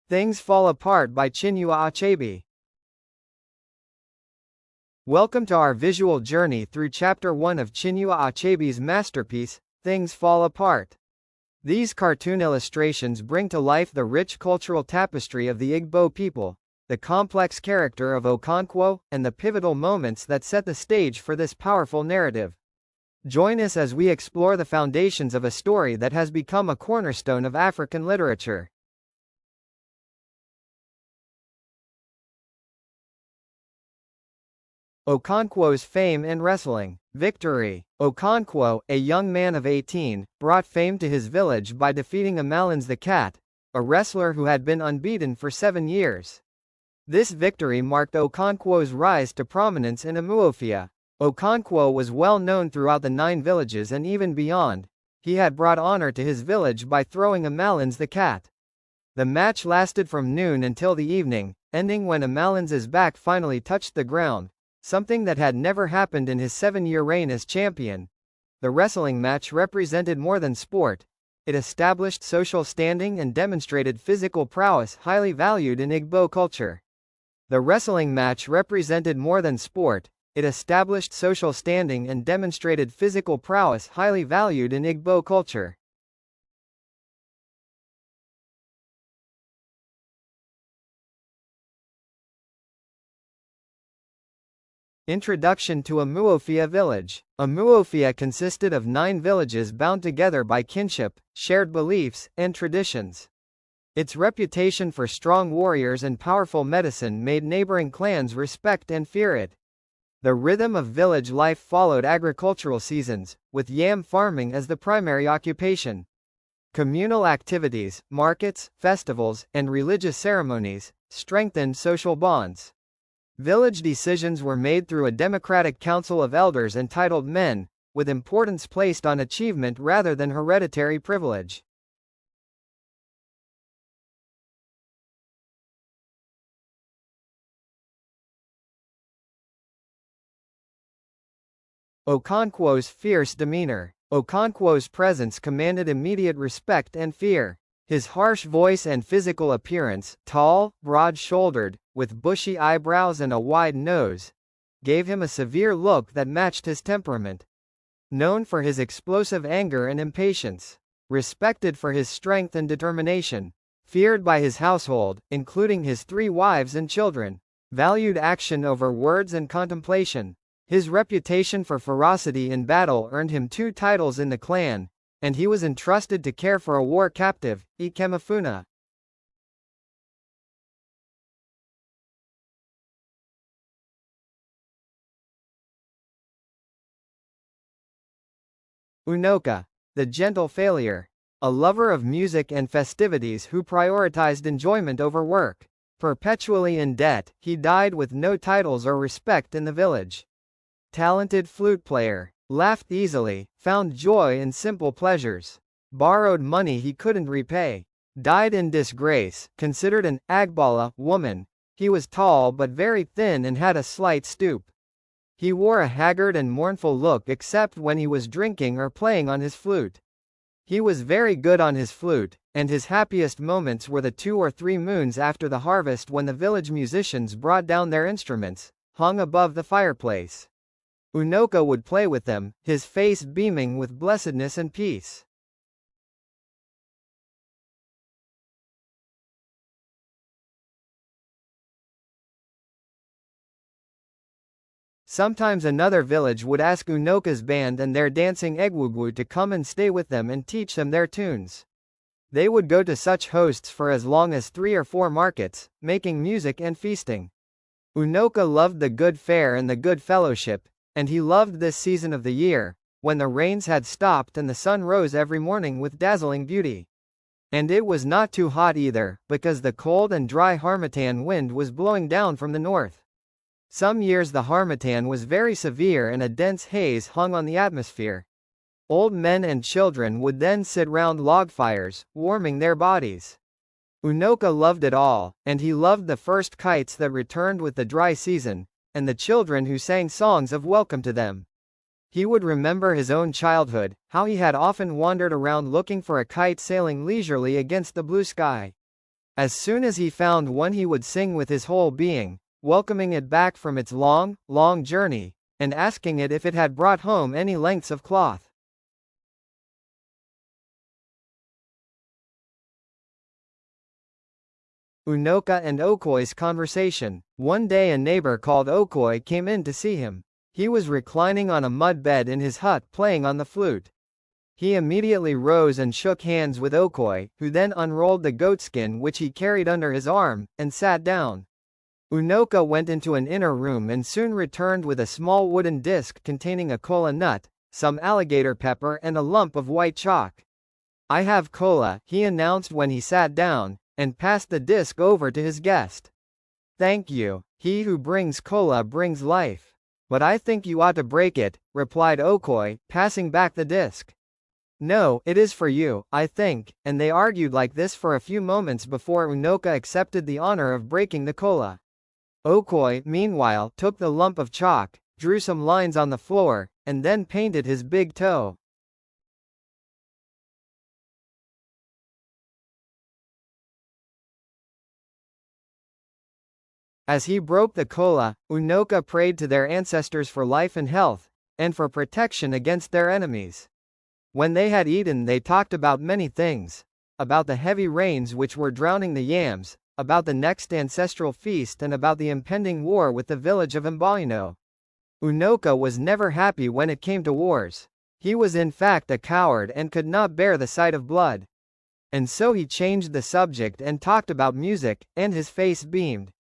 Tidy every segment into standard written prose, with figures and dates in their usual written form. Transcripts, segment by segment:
Things Fall Apart by Chinua Achebe. Welcome to our visual journey through Chapter 1 of Chinua Achebe's masterpiece, Things Fall Apart. These cartoon illustrations bring to life the rich cultural tapestry of the Igbo people, the complex character of Okonkwo, and the pivotal moments that set the stage for this powerful narrative. Join us as we explore the foundations of a story that has become a cornerstone of African literature. Okonkwo's fame and wrestling. Victory. Okonkwo, a young man of 18, brought fame to his village by defeating Amalans the cat, a wrestler who had been unbeaten for 7 years. This victory marked Okonkwo's rise to prominence in Umuofia. Okonkwo was well known throughout the 9 villages and even beyond. He had brought honor to his village by throwing Amalans the cat. The match lasted from noon until the evening, ending when Amalans' back finally touched the ground, something that had never happened in his 7-year reign as champion. The wrestling match represented more than sport. It established social standing and demonstrated physical prowess highly valued in Igbo culture. The wrestling match represented more than sport. It established social standing and demonstrated physical prowess highly valued in Igbo culture. Introduction to Umuofia village. Umuofia consisted of 9 villages bound together by kinship, shared beliefs, and traditions. Its reputation for strong warriors and powerful medicine made neighboring clans respect and fear it. The rhythm of village life followed agricultural seasons, with yam farming as the primary occupation. Communal activities, markets, festivals, and religious ceremonies strengthened social bonds. Village decisions were made through a democratic council of elders entitled men, with importance placed on achievement rather than hereditary privilege. Okonkwo's fierce demeanor. Okonkwo's presence commanded immediate respect and fear. His harsh voice and physical appearance, tall, broad-shouldered, with bushy eyebrows and a wide nose, gave him a severe look that matched his temperament. Known for his explosive anger and impatience. Respected for his strength and determination. Feared by his household, including his 3 wives and children. Valued action over words and contemplation. His reputation for ferocity in battle earned him 2 titles in the clan, and he was entrusted to care for a war captive, Ikemefuna. Unoka, the gentle failure. A lover of music and festivities who prioritized enjoyment over work. Perpetually in debt, he died with no titles or respect in the village. Talented flute player. Laughed easily, found joy in simple pleasures. Borrowed money he couldn't repay. Died in disgrace, considered an Agbala woman. He was tall but very thin and had a slight stoop. He wore a haggard and mournful look except when he was drinking or playing on his flute. He was very good on his flute, and his happiest moments were the 2 or 3 moons after the harvest when the village musicians brought down their instruments, hung above the fireplace. Unoka would play with them, his face beaming with blessedness and peace. Sometimes another village would ask Unoka's band and their dancing Egwugwu to come and stay with them and teach them their tunes. They would go to such hosts for as long as 3 or 4 markets, making music and feasting. Unoka loved the good fare and the good fellowship, and he loved this season of the year, when the rains had stopped and the sun rose every morning with dazzling beauty. And it was not too hot either, because the cold and dry harmattan wind was blowing down from the north. Some years the harmattan was very severe and a dense haze hung on the atmosphere. Old men and children would then sit round log fires, warming their bodies. Unoka loved it all, and he loved the first kites that returned with the dry season, and the children who sang songs of welcome to them. He would remember his own childhood, how he had often wandered around looking for a kite sailing leisurely against the blue sky. As soon as he found one he would sing with his whole being, welcoming it back from its long, long journey, and asking it if it had brought home any lengths of cloth. Unoka and Okoye's conversation. One day a neighbor called Okoye came in to see him. He was reclining on a mud bed in his hut playing on the flute. He immediately rose and shook hands with Okoye, who then unrolled the goatskin which he carried under his arm, and sat down. Unoka went into an inner room and soon returned with a small wooden disc containing a kola nut, some alligator pepper and a lump of white chalk. "I have kola," he announced when he sat down, and passed the disc over to his guest. "Thank you. He who brings kola brings life. But I think you ought to break it," replied Okoye, passing back the disc. "No, it is for you, I think," and they argued like this for a few moments before Unoka accepted the honor of breaking the kola. Okoye, meanwhile, took the lump of chalk, drew some lines on the floor, and then painted his big toe. As he broke the kola, Unoka prayed to their ancestors for life and health, and for protection against their enemies. When they had eaten they talked about many things. About the heavy rains which were drowning the yams, about the next ancestral feast and about the impending war with the village of Mbalino. Unoka was never happy when it came to wars. He was in fact a coward and could not bear the sight of blood. And so he changed the subject and talked about music, and his face beamed.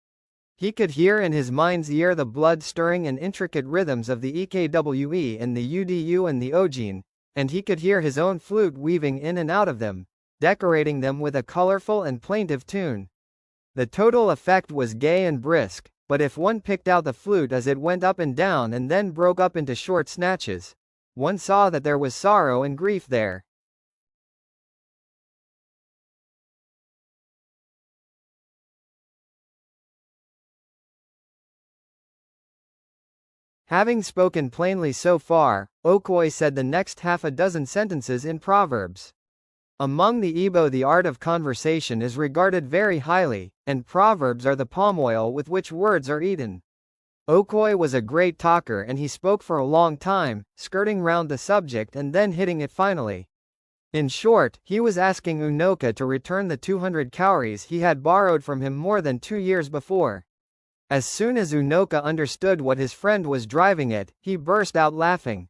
He could hear in his mind's ear the blood-stirring and intricate rhythms of the Ekwe and the Udu and the Ojin, and he could hear his own flute weaving in and out of them, decorating them with a colorful and plaintive tune. The total effect was gay and brisk, but if one picked out the flute as it went up and down and then broke up into short snatches, one saw that there was sorrow and grief there. Having spoken plainly so far, Okoye said the next half a dozen sentences in Proverbs. Among the Igbo the art of conversation is regarded very highly, and proverbs are the palm oil with which words are eaten. Okoye was a great talker and he spoke for a long time, skirting round the subject and then hitting it finally. In short, he was asking Unoka to return the 200 cowries he had borrowed from him more than 2 years before. As soon as Unoka understood what his friend was driving at, he burst out laughing.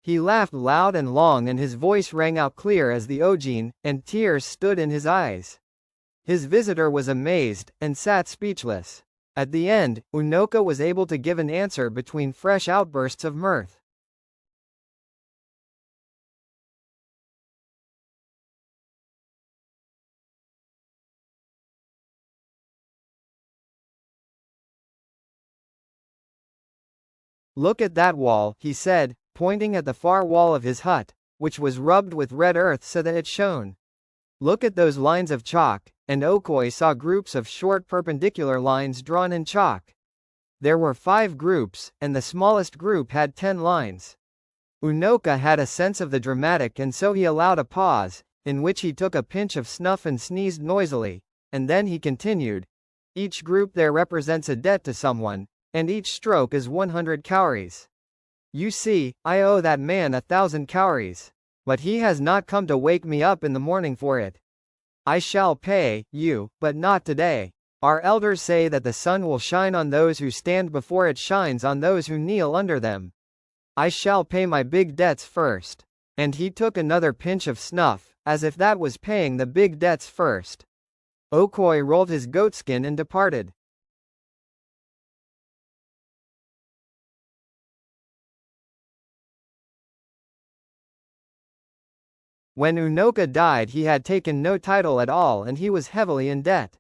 He laughed loud and long and his voice rang out clear as the Ojin, and tears stood in his eyes. His visitor was amazed, and sat speechless. At the end, Unoka was able to give an answer between fresh outbursts of mirth. "Look at that wall," he said, pointing at the far wall of his hut, which was rubbed with red earth so that it shone. "Look at those lines of chalk," and Okoye saw groups of short perpendicular lines drawn in chalk. There were 5 groups, and the smallest group had 10 lines. Unoka had a sense of the dramatic and so he allowed a pause, in which he took a pinch of snuff and sneezed noisily, and then he continued, "Each group there represents a debt to someone, and each stroke is 100 cowries. You see, I owe that man 1,000 cowries. But he has not come to wake me up in the morning for it. I shall pay you, but not today. Our elders say that the sun will shine on those who stand before it shines on those who kneel under them. I shall pay my big debts first." And he took another pinch of snuff, as if that was paying the big debts first. Okoye rolled his goatskin and departed. When Unoka died he had taken no title at all and he was heavily in debt.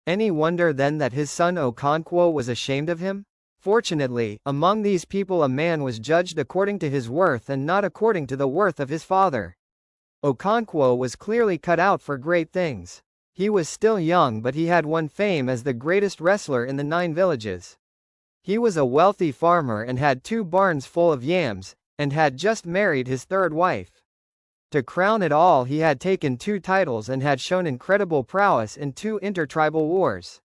Any wonder then that his son Okonkwo was ashamed of him? Fortunately, among these people a man was judged according to his worth and not according to the worth of his father. Okonkwo was clearly cut out for great things. He was still young but he had won fame as the greatest wrestler in the 9 villages. He was a wealthy farmer and had 2 barns full of yams, and had just married his 3rd wife. To crown it all, he had taken 2 titles and had shown incredible prowess in 2 intertribal wars.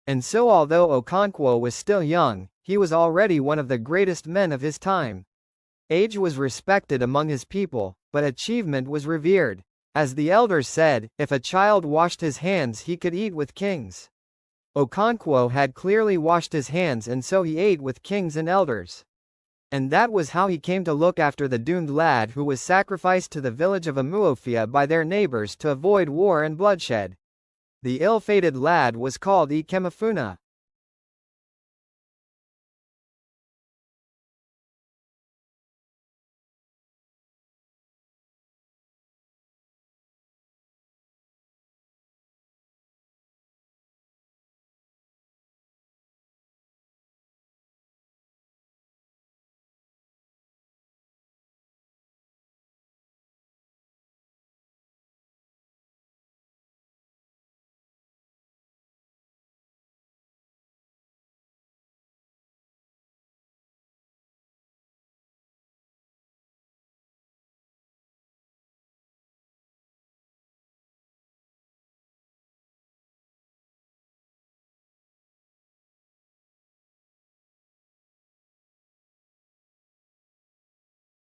And so although Okonkwo was still young, he was already one of the greatest men of his time. Age was respected among his people, but achievement was revered. As the elders said, if a child washed his hands he could eat with kings. Okonkwo had clearly washed his hands, and so he ate with kings and elders. And that was how he came to look after the doomed lad who was sacrificed to the village of Umuofia by their neighbors to avoid war and bloodshed. The ill-fated lad was called Ikemefuna.